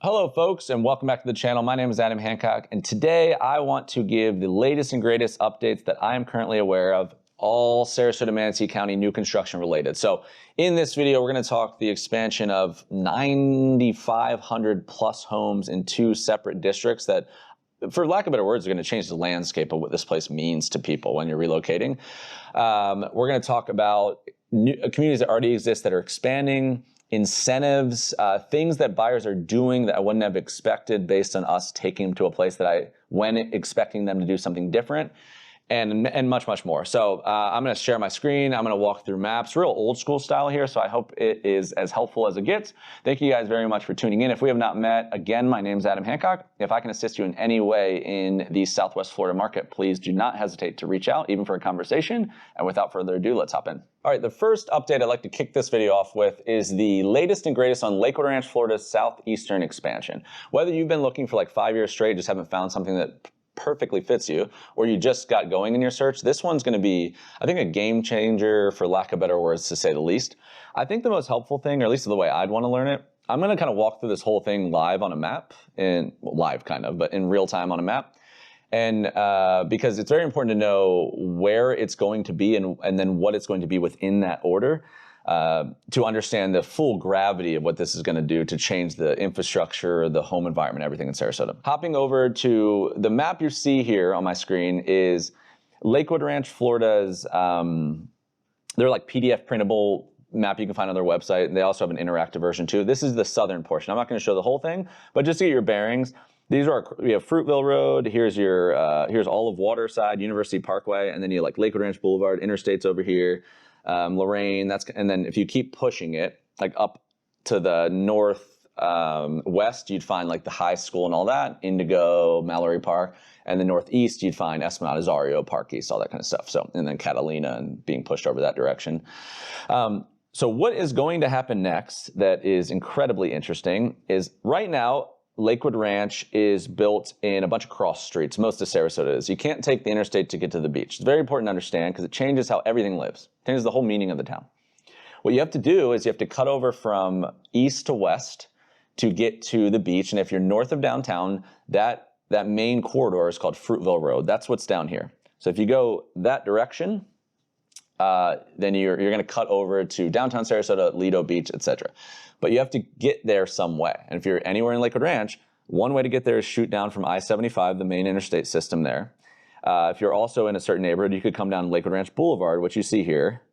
Hello folks, and welcome back to the channel. My name is Adam Hancock, and today I want to give the latest and greatest updates that I am currently aware of, all Sarasota, Manasota County new construction related. So in this video, we're going to talk the expansion of 9,500 plus homes in two separate districts that, for lack of better words, are going to change the landscape of what this place means to people when you're relocating. We're going to talk about communities that already exist that are expanding, incentives, things that buyers are doing that I wouldn't have expected based on us taking them to a place that I went expecting them to do something different, and much, much more. So I'm going to share my screen. I'm going to walk through maps, real old school style here. So I hope it is as helpful as it gets. Thank you guys very much for tuning in. If we have not met, again, my name is Adam Hancock. If I can assist you in any way in the Southwest Florida market, please do not hesitate to reach out, even for a conversation. And without further ado, let's hop in. All right, the first update I'd like to kick this video off with is the latest and greatest on Lakewood Ranch, Florida's Southeastern expansion. Whether you've been looking for like 5 years straight, just haven't found something that perfectly fits you, or you just got going in your search, this one's going to be, I think, a game changer, for lack of better words, to say the least. I think the most helpful thing, or at least the way I'd want to learn it, I'm going to kind of walk through this whole thing live on a map, well, live kind of, but in real time on a map. And because it's very important to know where it's going to be and then what it's going to be within that order, to understand the full gravity of what this is going to do to change the infrastructure, the home environment, everything in Sarasota. Hopping over to the map you see here on my screen is Lakewood Ranch, Florida's, they're like PDF printable map you can find on their website. They also have an interactive version too. This is the southern portion. I'm not going to show the whole thing, but just to get your bearings, we have Fruitville Road, here's your, here's all of Waterside, University Parkway, and then you have like Lakewood Ranch Boulevard, interstates over here. Lorraine, and then if you keep pushing it like up to the north west, you'd find like the high school and all that, Indigo, Mallory Park, and the northeast you'd find Esplanade, Azario, Park East, all that kind of stuff. So, and then Catalina and being pushed over that direction. So what is going to happen next that is incredibly interesting is right now Lakewood Ranch is built in a bunch of cross streets. Most of Sarasota is. You can't take the interstate to get to the beach. It's very important to understand because it changes how everything lives. It changes the whole meaning of the town. What you have to do is you have to cut over from east to west to get to the beach. And if you're north of downtown, that main corridor is called Fruitville Road. That's what's down here. So if you go that direction, then you're going to cut over to downtown Sarasota, Lido Beach, etc. But you have to get there some way. And if you're anywhere in Lakewood Ranch, one way to get there is shoot down from I-75, the main interstate system there. If you're also in a certain neighborhood, you could come down Lakewood Ranch Boulevard, which you see here.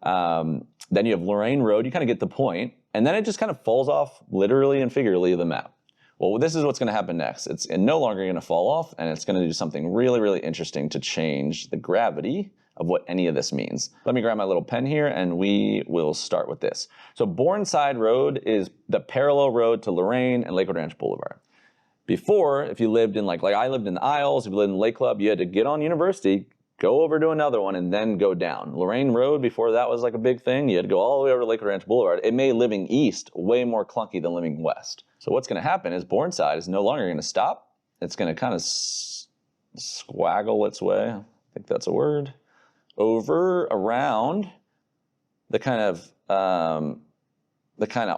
Then you have Lorraine Road. You kind of get the point. And then it just kind of falls off literally and figuratively of the map. Well, this is what's going to happen next. It's no longer going to fall off, and it's going to do something really, really interesting to change the gravity of what any of this means. Let me grab my little pen here and we will start with this. So Bourneside Road is the parallel road to Lorraine and Lakewood Ranch Boulevard. Before, if you lived in like I lived in the Isles, if you lived in Lake Club, you had to get on University, go over to another one and then go down. Lorraine Road, before that was like a big thing, you had to go all the way over to Lakewood Ranch Boulevard. It made living east way more clunky than living west. So what's going to happen is Bourneside is no longer going to stop. It's going to kind of squaggle its way, I think that's a word, over around the kind of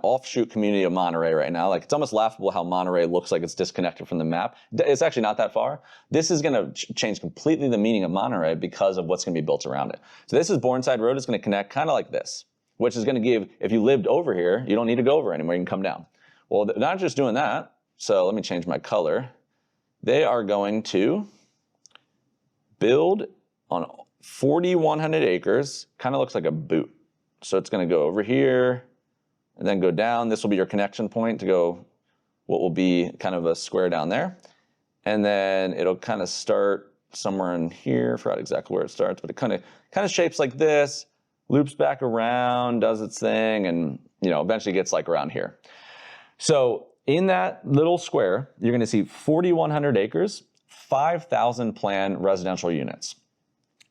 offshoot community of Monterey right now. Like, it's almost laughable how Monterey looks like it's disconnected from the map. It's actually not that far. This is going to change completely the meaning of Monterey because of what's going to be built around it. So this is Bourneside Road. It's going to connect kind of like this, which is going to give, if you lived over here, you don't need to go over anymore. You can come down. Well, they're not just doing that. So let me change my color. They are going to build on 4,100 acres, kind of looks like a boot. So it's going to go over here and then go down. This will be your connection point to go what will be kind of a square down there. And then it'll kind of start somewhere in here. I forgot exactly where it starts, but it kind of shapes like this, loops back around, does its thing, and eventually gets like around here. So in that little square, you're going to see 4,100 acres, 5,000 planned residential units.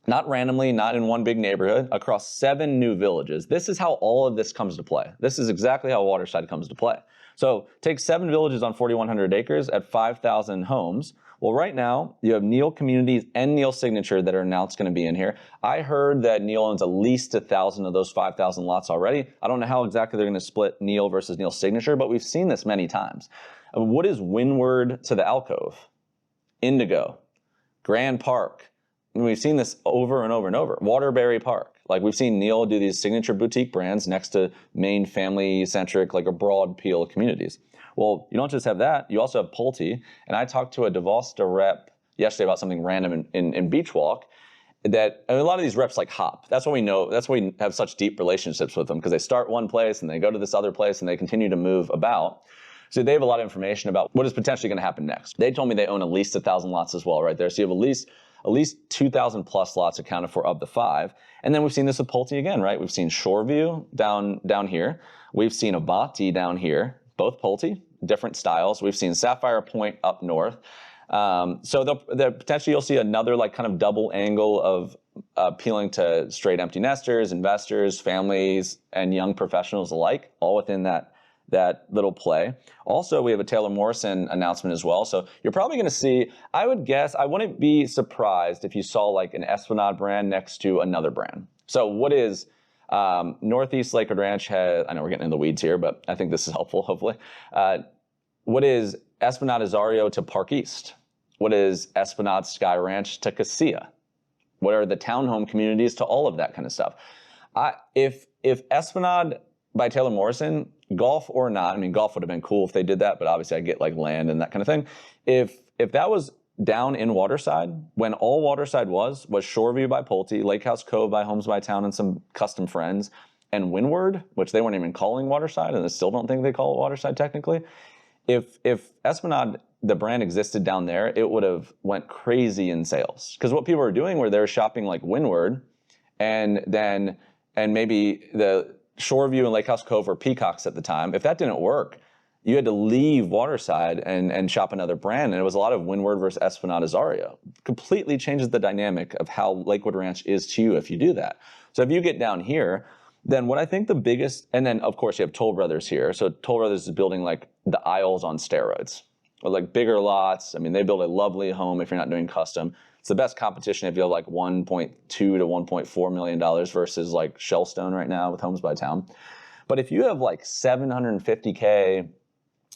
Not randomly, not in one big neighborhood, across 7 new villages. This is how all of this comes to play. This is exactly how Waterside comes to play. So take 7 villages on 4,100 acres at 5,000 homes. Well, right now, you have Neal Communities and Neal Signature that are announced going to be in here. I heard that Neal owns at least 1,000 of those 5,000 lots already. I don't know how exactly they're going to split Neal versus Neal Signature, but we've seen this many times. What is windward to the alcove? Indigo, Grand Park. And we've seen this over and over and over. Waterbury Park. Like we've seen Neil do these signature boutique brands next to main family-centric, like a broad appeal communities. Well, you don't just have that, you also have Pulte. And I talked to a DeVosta rep yesterday about something random in Beachwalk, that a lot of these reps like hop. That's what we know. That's why we have such deep relationships with them, because they start one place and they go to this other place and they continue to move about. So they have a lot of information about what is potentially going to happen next. They told me they own at least 1,000 lots as well, right there. So you have at least 2,000 plus lots accounted for of the 5. And then we've seen this with Pulte again, right? We've seen Shoreview down here. We've seen Abati down here, both Pulte, different styles. We've seen Sapphire Point up north. So potentially you'll see another like kind of double angle of appealing to straight empty nesters, investors, families, and young professionals alike, all within that little play. Also, we have a Taylor Morrison announcement as well. So you're probably going to see, I would guess, I wouldn't be surprised if you saw like an Esplanade brand next to another brand. So what is Northeast Lakewood Ranch has, I know we're getting in the weeds here, but I think this is helpful, hopefully. What is Esplanade Azario to Park East? What is Esplanade Sky Ranch to Casilla? What are the townhome communities to all of that kind of stuff? If Esplanade by Taylor Morrison, golf or not, I mean, golf would have been cool if they did that, but obviously I get like land and that kind of thing. If that was down in Waterside, when all Waterside was Shoreview by Pulte, Lake House Cove by Homes by Town and some custom friends, and Windward, which they weren't even calling Waterside, and I still don't think they call it Waterside technically. If Esplanade, the brand existed down there, it would have went crazy in sales. Because what people were doing were they're shopping like Windward, and maybe the Shoreview and Lake House Cove were Peacocks at the time. If that didn't work, you had to leave Waterside and shop another brand. And it was a lot of Windward versus Esplanade Azario. Completely changes the dynamic of how Lakewood Ranch is to you if you do that. So if you get down here, then what I think the biggest, and then of course you have Toll Brothers here. So Toll Brothers is building like the Isles on steroids, or like bigger lots. I mean, they build a lovely home if you're not doing custom. It's the best competition if you have like $1.2 to $1.4 million versus like Shellstone right now with Homes by Town. But if you have like 750K,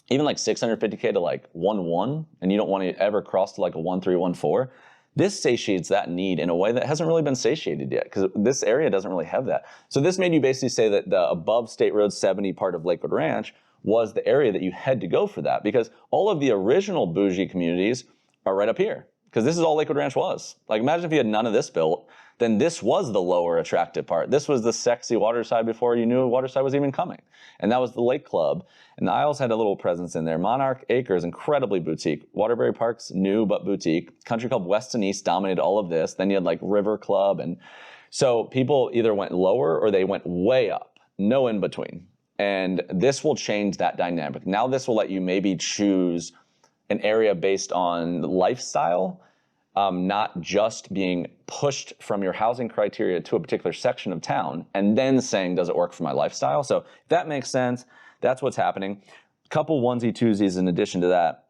even like 650K to like 1.1, and you don't want to ever cross to like a 1.3, 1.4, this satiates that need in a way that hasn't really been satiated yet, because this area doesn't really have that. So this made you basically say that the above State Road 70 part of Lakewood Ranch was the area that you had to go for that, because all of the original bougie communities are right up here, because this is all Lakewood Ranch was. Like imagine if you had none of this built, then this was the lower attractive part. This was the sexy Waterside before you knew Waterside was even coming. And that was the Lake Club. And the Isles had a little presence in there. Monarch Acres, incredibly boutique. Waterbury Park's new but boutique. Country Club West and East dominated all of this. Then you had like River Club. And so people either went lower or they went way up. No in between. And this will change that dynamic. Now this will let you maybe choose an area based on lifestyle, not just being pushed from your housing criteria to a particular section of town and then saying, does it work for my lifestyle? So if that makes sense, that's what's happening. A couple onesie twosies in addition to that.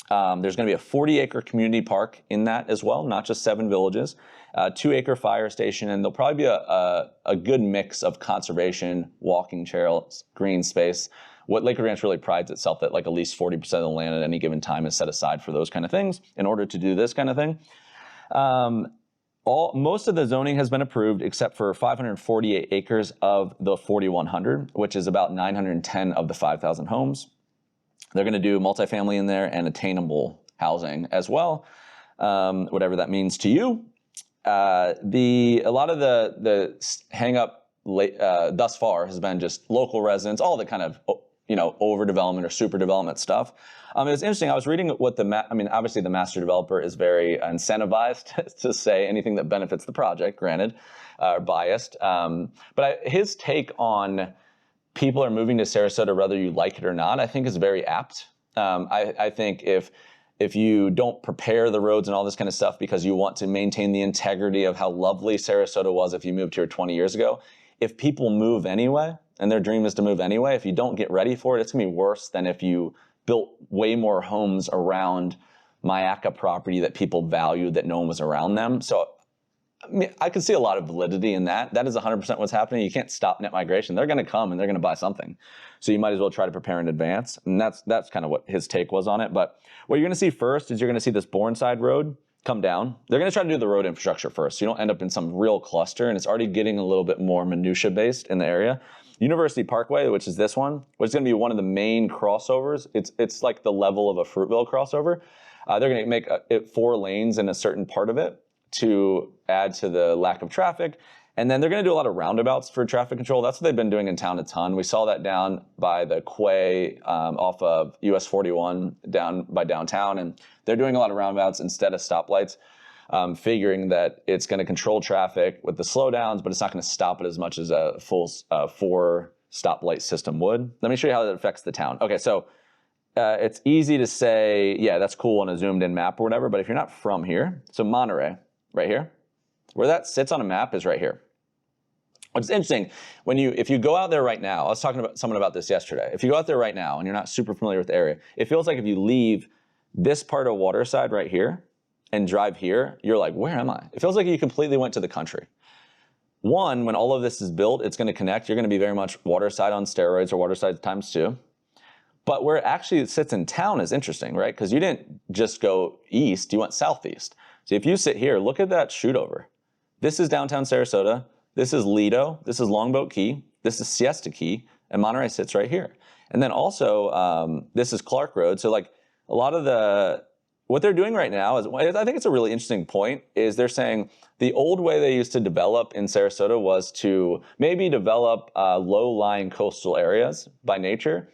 There's going to be a 40-acre community park in that as well, not just 7 villages, 2-acre fire station, and there'll probably be a good mix of conservation, walking trails, green space. What Lakewood Ranch really prides itself that like at least 40% of the land at any given time is set aside for those kind of things in order to do this kind of thing. Most of the zoning has been approved except for 548 acres of the 4,100, which is about 910 of the 5,000 homes. They're going to do multifamily in there and attainable housing as well, whatever that means to you. A lot of the hang up thus far has been just local residents, all the kind of overdevelopment or super development stuff. It's interesting. I was reading what obviously the master developer is very incentivized to say anything that benefits the project, granted, biased. But his take on people are moving to Sarasota whether you like it or not, I think is very apt. I think if you don't prepare the roads and all this kind of stuff because you want to maintain the integrity of how lovely Sarasota was if you moved here 20 years ago, if people move anyway, and their dream is to move anyway, if you don't get ready for it, it's going to be worse than if you built way more homes around Mayaca property that people valued that no one was around them. So I mean, I can see a lot of validity in that. That is 100% what's happening. You can't stop net migration. They're going to come and they're going to buy something. So you might as well try to prepare in advance. And that's kind of what his take was on it. But what you're going to see first is you're going to see this Bourneside Road come down. They're going to try to do the road infrastructure first, so you don't end up in some real cluster, and it's already getting a little bit more minutia based in the area. University Parkway, which is this one, which is going to be one of the main crossovers. It's like the level of a Fruitville crossover. They're going to make it 4 lanes in a certain part of it to add to the lack of traffic. And then they're going to do a lot of roundabouts for traffic control. That's what they've been doing in town a ton. We saw that down by the quay off of US 41 down by downtown. And they're doing a lot of roundabouts instead of stoplights, figuring that it's going to control traffic with the slowdowns, but it's not going to stop it as much as a full 4 stoplight system would. Let me show you how that affects the town. Okay, so it's easy to say, yeah, that's cool on a zoomed in map or whatever, but if you're not from here, so Monterey, right here, where that sits on a map is right here. What's interesting, if you go out there right now, I was talking to someone about this yesterday. If you go out there right now and you're not super familiar with the area, it feels like if you leave this part of Waterside right here and drive here, you're like, where am I? It feels like you completely went to the country. One, when all of this is built, it's going to connect. You're going to be very much Waterside on steroids or Waterside times 2. But where it actually sits in town is interesting, right? Because you didn't just go east, you went southeast. So if you sit here, look at that shoot over. This is downtown Sarasota. This is Lido. This is Longboat Key. This is Siesta Key. And Monterey sits right here. And then also, this is Clark Road. So like a lot of what they're doing right now is, I think it's a really interesting point, is they're saying the old way they used to develop in Sarasota was to maybe develop low-lying coastal areas by nature.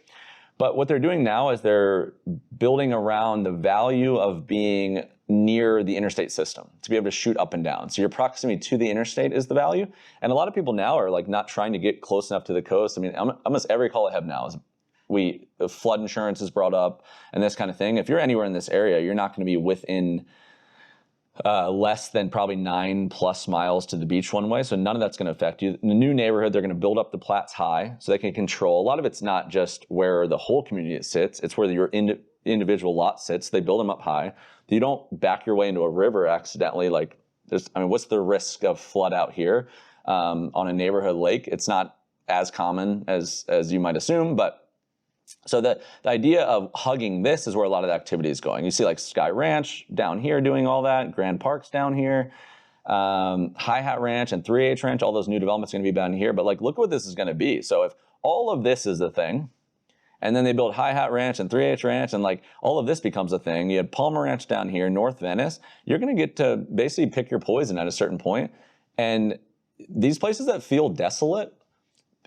But what they're doing now is they're building around the value of being near the interstate system to be able to shoot up and down. So your proximity to the interstate is the value. And a lot of people now are like not trying to get close enough to the coast. I mean, almost every call I have now is flood insurance is brought up and this kind of thing. If you're anywhere in this area, you're not going to be within less than probably 9+ miles to the beach one way. So none of that's going to affect you. In the new neighborhood, they're going to build up the plats high so they can control. A lot of it's not just where the whole community sits. It's where your individual lot sits. They build them up high. You don't back your way into a river accidentally. Like what's the risk of flood out here on a neighborhood lake? It's not as common as you might assume, but so the idea of hugging this is where a lot of the activity is going. You see like Sky Ranch down here doing all that, Grand Park's down here, Hi Hat Ranch and 3H Ranch, all those new developments are going to be down here. But like, look what this is going to be. So if all of this is the thing, and then they build Hi Hat Ranch and 3H Ranch, and like all of this becomes a thing. You had Palmera Ranch down here, North Venice. You're going to get to basically pick your poison at a certain point. And these places that feel desolate,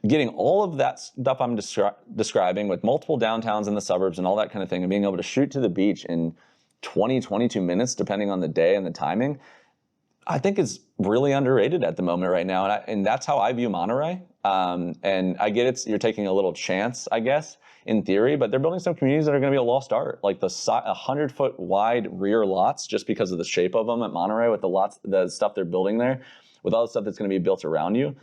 getting all of that stuff I'm describing with multiple downtowns in the suburbs and all that kind of thing, and being able to shoot to the beach in 20, 22 minutes, depending on the day and the timing, I think is really underrated at the moment right now. And that's how I view Monterey. And I get you're taking a little chance, I guess, in theory, but they're building some communities that are going to be a lost art, like the 100-foot wide rear lots, just because of the shape of them at Monterey, with the stuff they're building there, with all the stuff that's going to be built around you.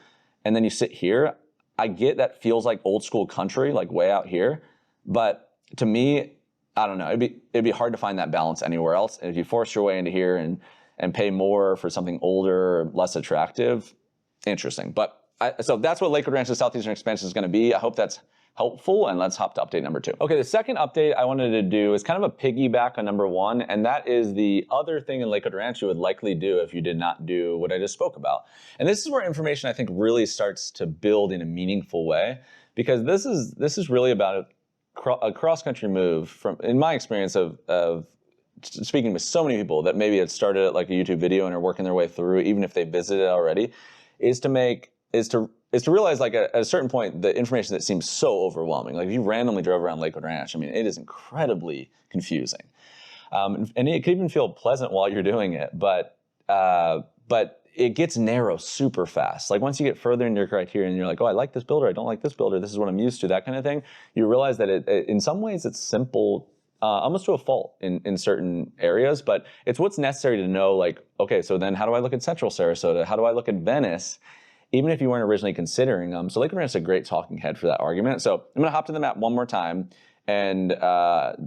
And then you sit here. I get that feels like old school country, like way out here, but to me, I don't know, it'd be hard to find that balance anywhere else. And if you force your way into here and pay more for something older, less attractive, interesting. But so that's what Lakewood Ranch's Southeastern expansion is going to be. I hope that's helpful, and let's hop to update number 2. Okay, the second update I wanted to do is kind of a piggyback on number 1, and that is the other thing in Lakewood Ranch you would likely do if you did not do what I just spoke about. And this is where information I think really starts to build in a meaningful way, because this is really about a cross-country move from, in my experience of speaking with so many people that maybe had started at like a YouTube video and are working their way through, even if they visited already, is to realize, like, at a certain point, the information that seems so overwhelming. Like if you randomly drove around Lakewood Ranch, I mean, it is incredibly confusing. And it could even feel pleasant while you're doing it, but it gets narrow super fast. Like once you get further into your criteria and you're like, oh, I like this builder, I don't like this builder, this is what I'm used to, that kind of thing, you realize that in some ways it's simple, almost to a fault in certain areas, but it's what's necessary to know, like, okay, so then how do I look at Central Sarasota? How do I look at Venice? Even if you weren't originally considering them. So Lakewood Ranch is a great talking head for that argument. So I'm gonna hop to the map one more time, and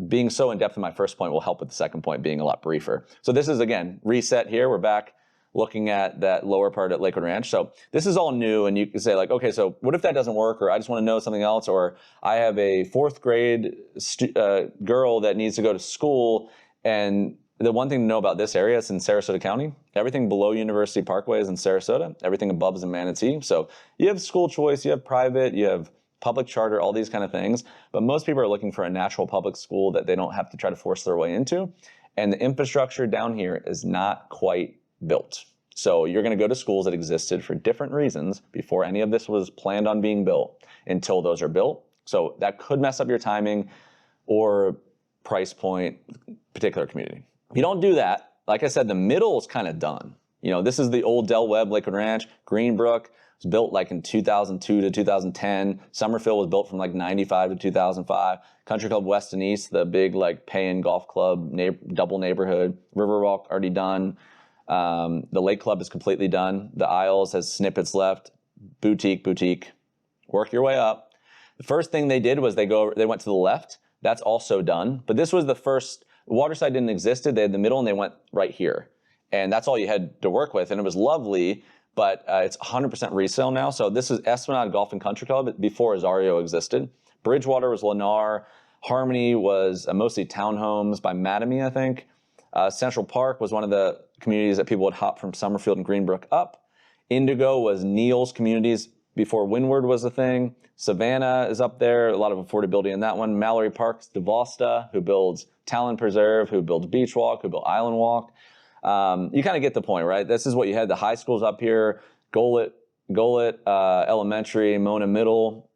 being so in depth in my first point will help with the second point being a lot briefer. So this is, again, reset here. We're back looking at that lower part at Lakewood Ranch. So this is all new, and you can say like, okay, so what if that doesn't work, or I just want to know something else, or I have a 4th grade girl that needs to go to school. And the one thing to know about this area, it's in Sarasota County. Everything below University Parkway is in Sarasota. Everything above is in Manatee. So you have school choice, you have private, you have public charter, all these kind of things. But most people are looking for a natural public school that they don't have to try to force their way into. And the infrastructure down here is not quite built. So you're going to go to schools that existed for different reasons before any of this was planned on being built until those are built. So that could mess up your timing or price point, particular community. If you don't do that, like I said, the middle is kind of done. You know, this is the old Del Webb Lakewood Ranch. Greenbrook was built like in 2002 to 2010. Summerfield was built from like 95 to 2005. Country Club West and East, the big like pay-in golf club, double neighborhood. Riverwalk already done. The Lake Club is completely done. The Isles has snippets left. Boutique. Work your way up. The first thing they did was they went to the left. That's also done. But this was the first. Waterside didn't exist. They had the middle, and they went right here. And that's all you had to work with. And it was lovely, but it's 100% resale now. So this is Esplanade Golf and Country Club before Azario existed. Bridgewater was Lennar. Harmony was mostly townhomes by Mattamy, I think. Central Park was one of the communities that people would hop from Summerfield and Greenbrook up. Indigo was Neal's communities before Windward was a thing. Savannah is up there, a lot of affordability in that one. Mallory Park's DeVosta, who builds Talon Preserve, who builds Beachwalk, who built Island Walk. You kind of get the point, right? This is what you had. The high schools up here, Golet Elementary, Mona Middle.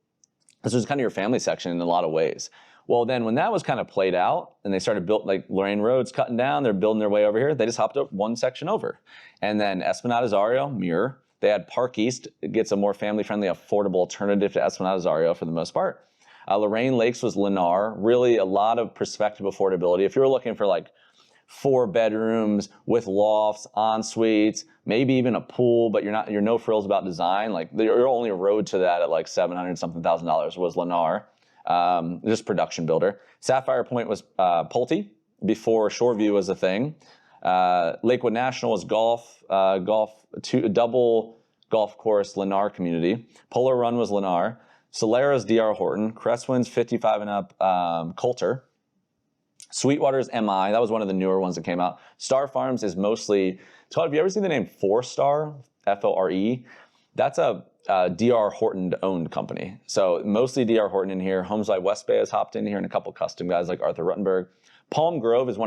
This was kind of your family section in a lot of ways. Well, then when that was kind of played out and they started built like Lorraine Road's cutting down, they're building their way over here. They just hopped up one section over. And then Esplanade Azario, mirror. They had Park East. It gets a more family-friendly, affordable alternative to Esplanade Azario for the most part. Lorraine Lakes was Lennar. Really a lot of prospective affordability. If you were looking for like 4 bedrooms with lofts, en suites, maybe even a pool, but you're no frills about design. Like your only road to that at like $700 something thousand was Lennar. Just production builder. Sapphire Point was Pulte before Shoreview was a thing. Lakewood National was double golf course Lennar community. Polar Run was Lennar. Solera's DR Horton. Crestwind's 55 and up Coulter. Sweetwater's MI. That was one of the newer ones that came out. Star Farms is mostly. Todd, have you ever seen the name 4-Star? F-O-R-E. That's a DR Horton owned company. So mostly DR Horton in here. Homes by West Bay has hopped in here, and a couple custom guys like Arthur Ruttenberg. Palm Grove is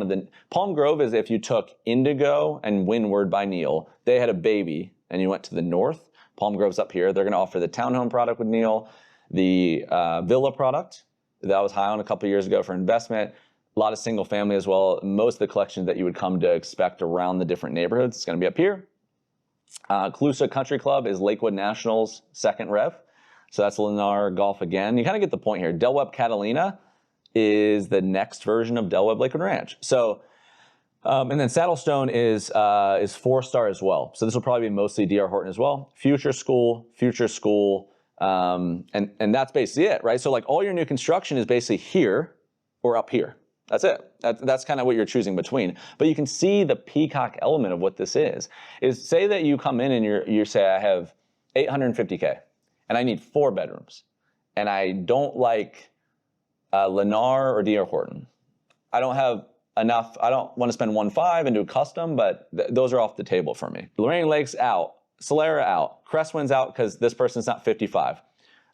Palm Grove is if you took Indigo and Windward by Neal, they had a baby, and you went to the north. Palm Grove's up here. They're going to offer the townhome product with Neal, the villa product that was high on a couple years ago for investment. A lot of single family as well. Most of the collections that you would come to expect around the different neighborhoods is going to be up here. Calusa Country Club is Lakewood National's second rev. So that's Lennar Golf again. You kind of get the point here. Del Webb Catalina is the next version of Del Webb Lakewood Ranch. So, and then Saddlestone is 4-Star as well. So this will probably be mostly DR Horton as well. Future School, and that's basically it, right? So like all your new construction is basically here or up here. That's it. That's kind of what you're choosing between. But you can see the peacock element of what this is say that you come in and you say, I have $850K and I need 4 bedrooms and I don't like Lennar or DR Horton. I don't have enough. I don't want to spend 1.5 and do a custom, but those are off the table for me. Lorraine Lakes out. Solera out. Crestwind's out because this person's not 55.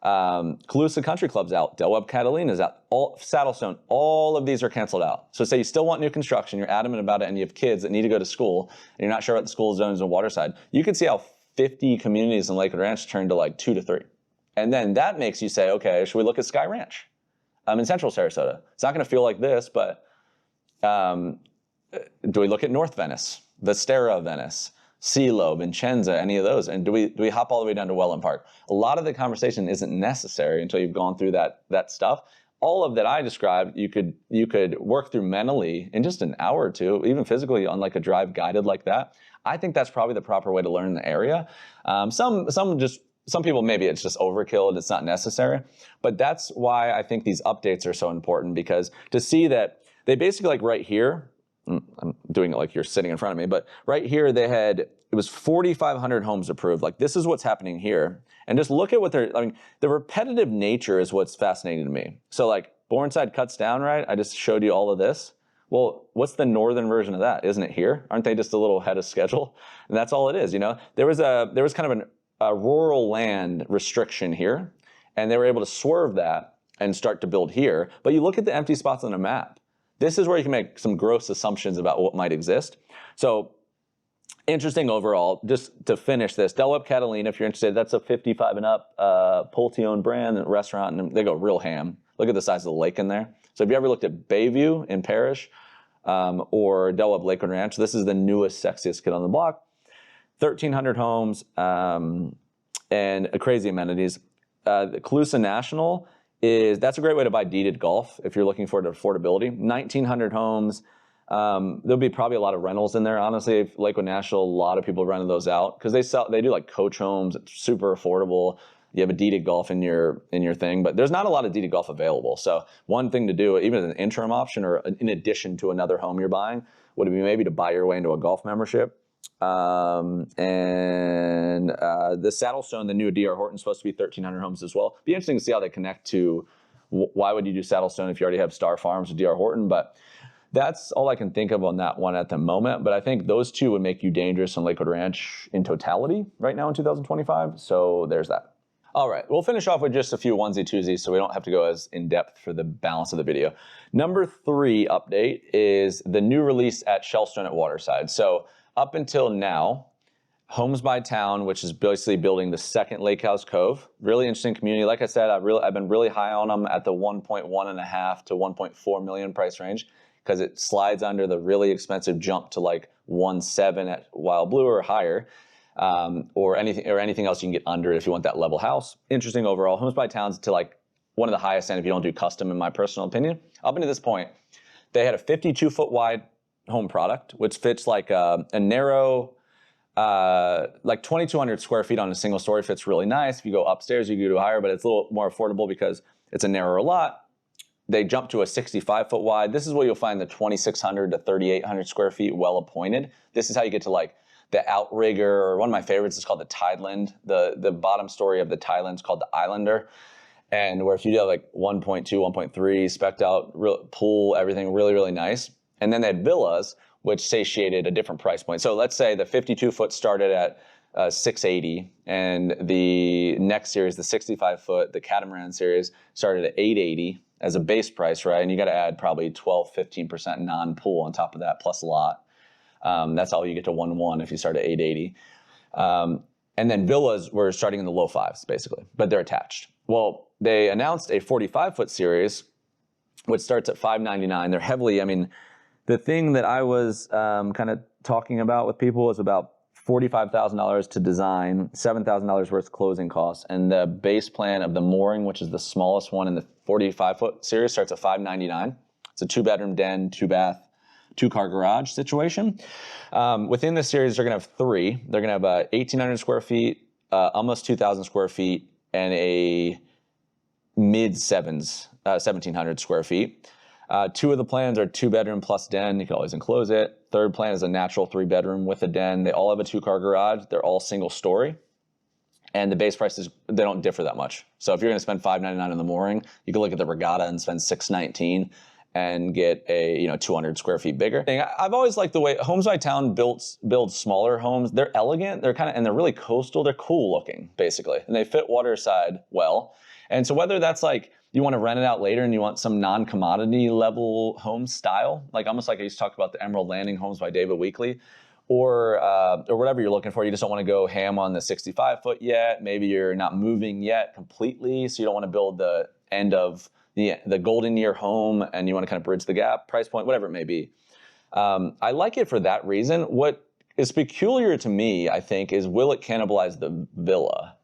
Calusa Country Club's out. Del Webb Catalina's out. Saddlestone, all of these are canceled out. So say you still want new construction, you're adamant about it, and you have kids that need to go to school, and you're not sure what the school zones in Waterside. You can see how 50 communities in Lakewood Ranch turn to like 2 to 3. And then that makes you say, okay, should we look at Sky Ranch in Central Sarasota? It's not going to feel like this, but do we look at North Venice, Vistera Venice, Silo, Vincenza, any of those? And do we hop all the way down to Wellen Park? A lot of the conversation isn't necessary until you've gone through that stuff. All of that I described, you could work through mentally in just an hour or two, even physically on like a drive guided like that. I think that's probably the proper way to learn the area. Some people, maybe it's just overkill and it's not necessary. But that's why I think these updates are so important, because to see that they basically like right here, I I'm doing it like you're sitting in front of me, but right here it was 4,500 homes approved. Like this is what's happening here. And just look at what the repetitive nature is what's fascinating to me. So like Burnside cuts down, right? I just showed you all of this. Well, what's the northern version of that? Isn't it here? Aren't they just a little ahead of schedule? And that's all it is, you know? There was kind of a rural land restriction here, and they were able to swerve that and start to build here. But you look at the empty spots on the map. This is where you can make some gross assumptions about what might exist. So interesting overall. Just to finish this, Del Webb Catalina, if you're interested, that's a 55 and up Pulte-owned brand and restaurant, and they go real ham. Look at the size of the lake in there. So if you ever looked at Bayview in Parrish or Del Webb Lakewood Ranch, this is the newest, sexiest kid on the block. 1,300 homes and crazy amenities. The Calusa National that's a great way to buy deeded golf if you're looking for affordability. 1,900 homes. There'll be probably a lot of rentals in there. Honestly, if Lakewood National, a lot of people renting those out because they do like coach homes. It's super affordable. You have a deeded golf in your thing, but there's not a lot of deeded golf available. So one thing to do, even as an interim option or in addition to another home you're buying, would be maybe to buy your way into a golf membership. The Saddlestone, the new D.R. Horton, is supposed to be 1,300 homes as well. Be interesting to see how they connect to why would you do Saddlestone if you already have Star Farms or D.R. Horton, but that's all I can think of on that one at the moment. But I think those two would make you dangerous on Lakewood Ranch in totality right now in 2025. So there's that. All right, we'll finish off with just a few onesie-twosies so we don't have to go as in-depth for the balance of the video. Number 3 update is the new release at Shellstone at Waterside. So up until now, Homes by Town, which is basically building the second Lake House Cove. Really interesting community. Like I said, I've been really high on them at the 1.1.5 to 1.4 million price range because it slides under the really expensive jump to like 1.7 at Wild Blue or higher. Or anything else you can get under it if you want that level house. Interesting overall. Homes by Towns to like one of the highest end if you don't do custom, in my personal opinion. Up until this point, they had a 52-foot wide home product, which fits like a narrow, like 2,200 square feet on a single story. Fits really nice. If you go upstairs, you can go higher, but it's a little more affordable because it's a narrower lot. They jumped to a 65-foot wide. This is where you'll find the 2,600 to 3,800 square feet well appointed. This is how you get to like the outrigger, or one of my favorites is called the Tideland. The bottom story of the Tideland is called the Islander. And where if you do have like 1.2, 1.3, spec'd out, pool, everything really, really nice. And then they had villas, which satiated a different price point. So let's say the 52-foot started at $680, and the next series, the 65-foot, the Catamaran series, started at $880 as a base price, right? And you got to add probably 12, 15% non-pool on top of that, plus a lot. That's how you get to 1.1 if you start at 880. And then villas were starting in the low fives, basically, but they're attached. Well, they announced a 45-foot series, which starts at $599. They're heavily, I mean, the thing that I was kind of talking about with people was about $45,000 to design, $7,000 worth of closing costs, and the base plan of the mooring, which is the smallest one in the 45-foot series, starts at $599. It's a 2-bedroom den, 2-bath, 2-car garage situation. Within this series, they're going to have 3. They're going to have 1,800 square feet, almost 2,000 square feet, and a mid-sevens, 1,700 square feet. 2 of the plans are 2-bedroom plus den. You can always enclose it. Third plan is a natural 3-bedroom with a den. They all have a 2-car garage. They're all single story. And the base prices, they don't differ that much. So if you're going to spend $599 on the mooring, you can look at the Regatta and spend $619 and get a 200 square feet bigger. I've always liked the way Homes by Town builds smaller homes. They're elegant, and they're really coastal. They're cool looking, basically, and they fit Waterside well. And so whether that's like you want to rent it out later and you want some non-commodity level home style, like almost like I used to talk about the Emerald Landing Homes by David Weekley, or whatever you're looking for. You just don't want to go ham on the 65-foot yet. Maybe you're not moving yet completely, so you don't want to build the end of the golden year home and you want to kind of bridge the gap, price point, whatever it may be. I like it for that reason. What is peculiar to me, I think, is will it cannibalize the villa?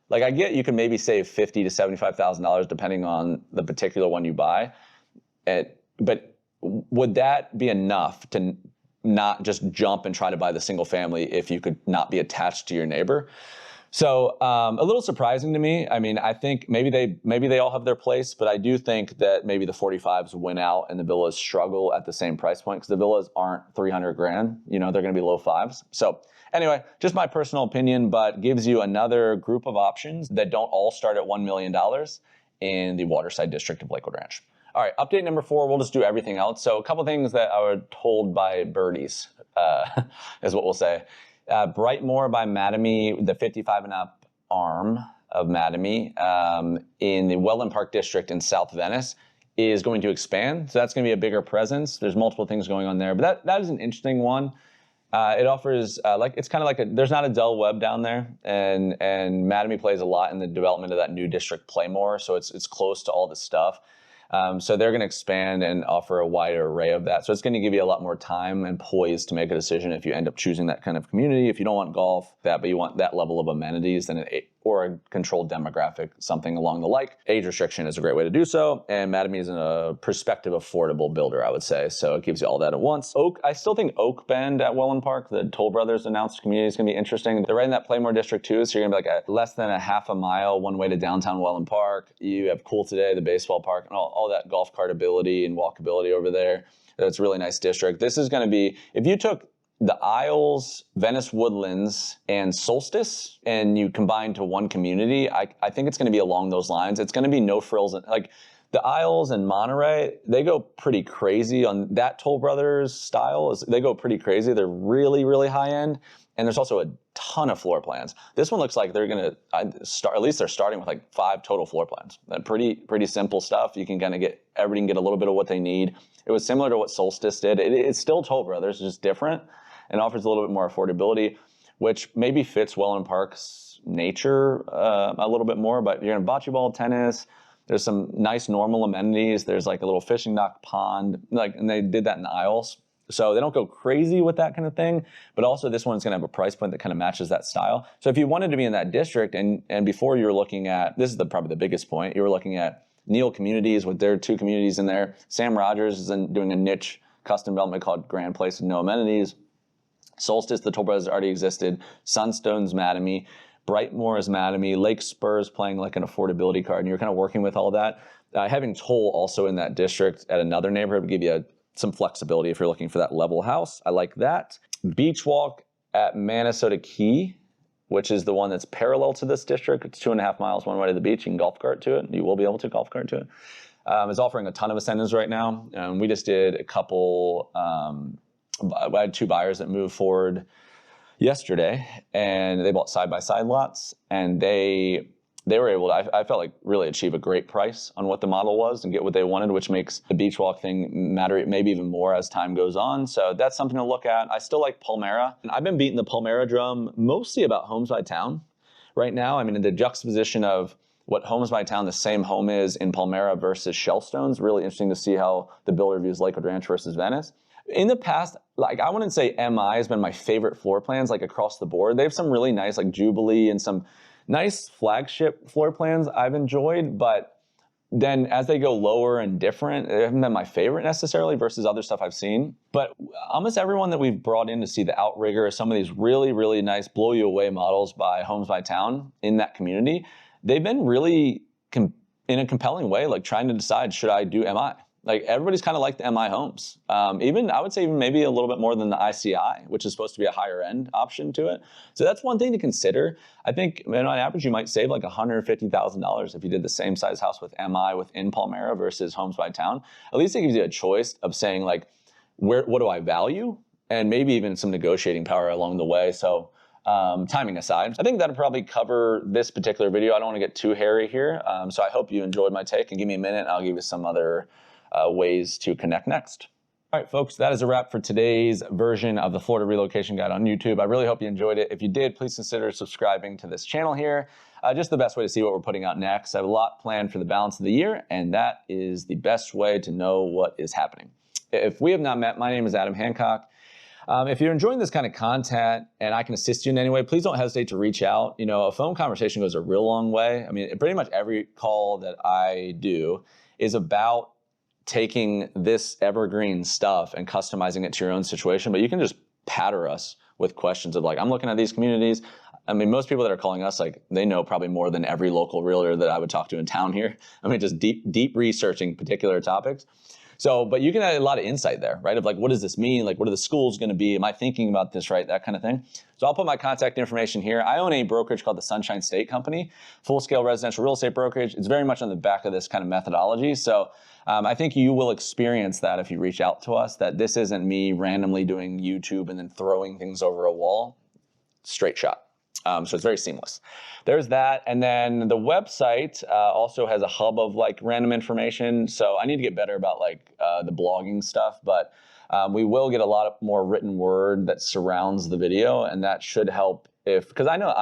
Like I get you can maybe save $50,000 to $75,000 depending on the particular one you buy. But would that be enough to not just jump and try to buy the single family if you could not be attached to your neighbor? So a little surprising to me. I mean, I think maybe they all have their place, but I do think that maybe the 45s win out and the villas struggle at the same price point because the villas aren't 300 grand. You know, they're going to be low fives. So anyway, just my personal opinion, but gives you another group of options that don't all start at $1 million in the Waterside district of Lakewood Ranch. All right, update number 4, we'll just do everything else. So a couple things that I was told by birdies is what we'll say. Brightmore by Mattamy, the 55 and up arm of Mattamy in the Wellen Park district in South Venice is going to expand. So that's going to be a bigger presence. There's multiple things going on there, but that is an interesting one. It offers it's kind of like there's not a Del Webb down there, and Mattamy plays a lot in the development of that new district Playmore, so it's close to all the stuff. So they're going to expand and offer a wider array of that. So it's going to give you a lot more time and poise to make a decision if you end up choosing that kind of community. If you don't want golf, but you want that level of amenities, then or a controlled demographic, something along the like. Age restriction is a great way to do so. And Mattamy is a prospective affordable builder, I would say. So it gives you all that at once. I still think Oakbend at Wellen Park, the Toll Brothers announced community, is going to be interesting. They're right in that Playmore district too. So you're going to be like less than a half a mile one way to downtown Wellen Park. You have Cool Today, the baseball park, and all that golf cart ability and walkability over there. It's a really nice district. This is going to be, if you took the Isles, Venice Woodlands, and Solstice, and you combine to one community, I think it's going to be along those lines. It's going to be no frills. Like the Isles and Monterey, they go pretty crazy on that Toll Brothers style. They go pretty crazy. They're really, really high end. And there's also a ton of floor plans. This one looks like they're going to start, at least they're starting with like 5 total floor plans. Pretty simple stuff. You can kind of everybody can get a little bit of what they need. It was similar to what Solstice did. It's still Toll Brothers, just different, and offers a little bit more affordability, which maybe fits Wellen Park's nature a little bit more. But you're going to bocce ball, tennis. There's some nice normal amenities. There's like a little fishing dock, pond, and they did that in the Isles. So they don't go crazy with that kind of thing, but also this one's going to have a price point that kind of matches that style. So if you wanted to be in that district, and before you were looking at, this is probably the biggest point, you were looking at Neal Communities with their 2 communities in there. Sam Rogers is doing a niche custom development called Grand Place with no amenities. Solstice, the Toll Brothers already existed. Sunstone's Mattamy. Brightmore is Mattamy. Lake Spur's playing like an affordability card, and you're kind of working with all that. Having Toll also in that district at another neighborhood would give you some flexibility if you're looking for that level house. I like that. Beachwalk at Manasota Key, which is the one that's parallel to this district. It's 2.5 miles one way to the beach. You can golf cart to it. You will be able to golf cart to it. Is offering a ton of incentives right now. We just did a couple, I had 2 buyers that moved forward yesterday, and they bought side-by-side lots, and they were able to, I felt like, really achieve a great price on what the model was and get what they wanted, which makes the Beachwalk thing matter maybe even more as time goes on. So that's something to look at. I still like Palmera. I've been beating the Palmera drum mostly about homes by town right now. I mean, the juxtaposition of what homes by town the same home is in Palmera versus Shellstone is really interesting to see how the builder views Lakewood Ranch versus Venice. In the past, like I wouldn't say MI has been my favorite floor plans like across the board. They have some really nice like Jubilee and some nice flagship floor plans I've enjoyed, but then as they go lower and different, they haven't been my favorite necessarily versus other stuff I've seen. But almost everyone that we've brought in to see the outrigger, some of these really, really nice blow you away models by Homes by Town in that community, they've been really in a compelling way, like trying to decide, should I do MI? Like everybody's kind of like the MI homes. Even I would say even maybe a little bit more than the ICI, which is supposed to be a higher end option to it. So that's one thing to consider. I think on average you might save like $150,000 if you did the same size house with MI within Palmera versus Homes by Town. At least it gives you a choice of saying like, what do I value? And maybe even some negotiating power along the way. So timing aside, I think that'll probably cover this particular video. I don't want to get too hairy here. So I hope you enjoyed my take, and give me a minute. I'll give you some other ways to connect next. All right, folks, that is a wrap for today's version of the Florida Relocation Guide on YouTube. I really hope you enjoyed it. If you did, please consider subscribing to this channel here. Just the best way to see what we're putting out next. I have a lot planned for the balance of the year, and that is the best way to know what is happening. If we have not met, my name is Adam Hancock. If you're enjoying this kind of content and I can assist you in any way, please don't hesitate to reach out. You know, a phone conversation goes a real long way. I mean, pretty much every call that I do is about taking this evergreen stuff and customizing it to your own situation, but you can just patter us with questions of like, I'm looking at these communities. I mean, most people that are calling us, like, they know probably more than every local realtor that I would talk to in town here. I mean, just deep researching particular topics. So, but you can add a lot of insight there, right? Of like, what does this mean? Like, what are the schools going to be? Am I thinking about this right? That kind of thing. So I'll put my contact information here. I own a brokerage called the Sunshine State Company, full-scale residential real estate brokerage. It's very much on the back of this kind of methodology. So I think you will experience that if you reach out to us, that this isn't me randomly doing YouTube and then throwing things over a wall. Straight shot. So it's very seamless. There's that. And then the website also has a hub of like random information. So I need to get better about like the blogging stuff, but we will get a lot more written word that surrounds the video, and that should help because I know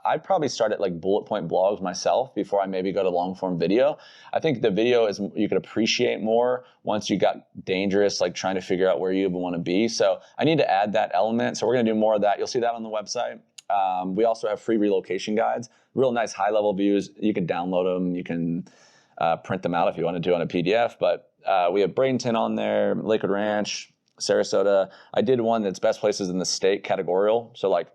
I'd probably start at like bullet point blogs myself before I maybe go to long form video. I think the video is, you could appreciate more once you got dangerous, like trying to figure out where you even want to be. So I need to add that element. So we're going to do more of that. You'll see that on the website. We also have free relocation guides, real nice high level views. You can download them. You can print them out if you want to do on a PDF, but we have Bradenton on there, Lakewood Ranch, Sarasota. I did one that's best places in the state categorical. So like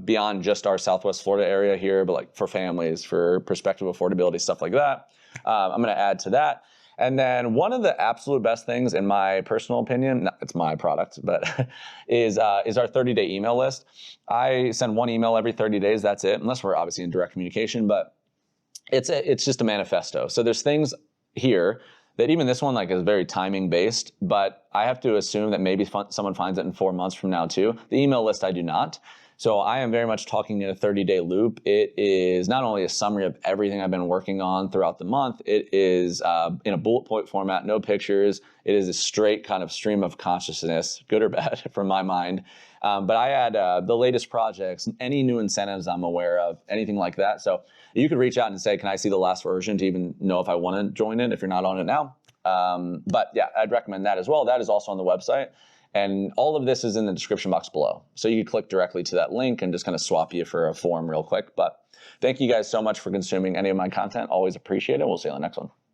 beyond just our Southwest Florida area here, but like for families, for prospective affordability, stuff like that. I'm going to add to that. And then one of the absolute best things, in my personal opinion, it's my product, but is our 30-day email list. I send one email every 30 days. That's it, unless we're obviously in direct communication. But it's just a manifesto. So there's things here that even this one like is very timing based, but I have to assume that maybe someone finds it in 4 months from now too. The email list I do not. So I am very much talking in a 30-day loop. It is not only a summary of everything I've been working on throughout the month, it is in a bullet point format, no pictures. It is a straight kind of stream of consciousness, good or bad from my mind. But I add the latest projects, any new incentives I'm aware of, anything like that. So you could reach out and say, can I see the last version to even know if I want to join it if you're not on it now? But yeah, I'd recommend that as well. That is also on the website. And all of this is in the description box below. So you can click directly to that link and just kind of swap you for a form real quick. But thank you guys so much for consuming any of my content. Always appreciate it. We'll see you on the next one.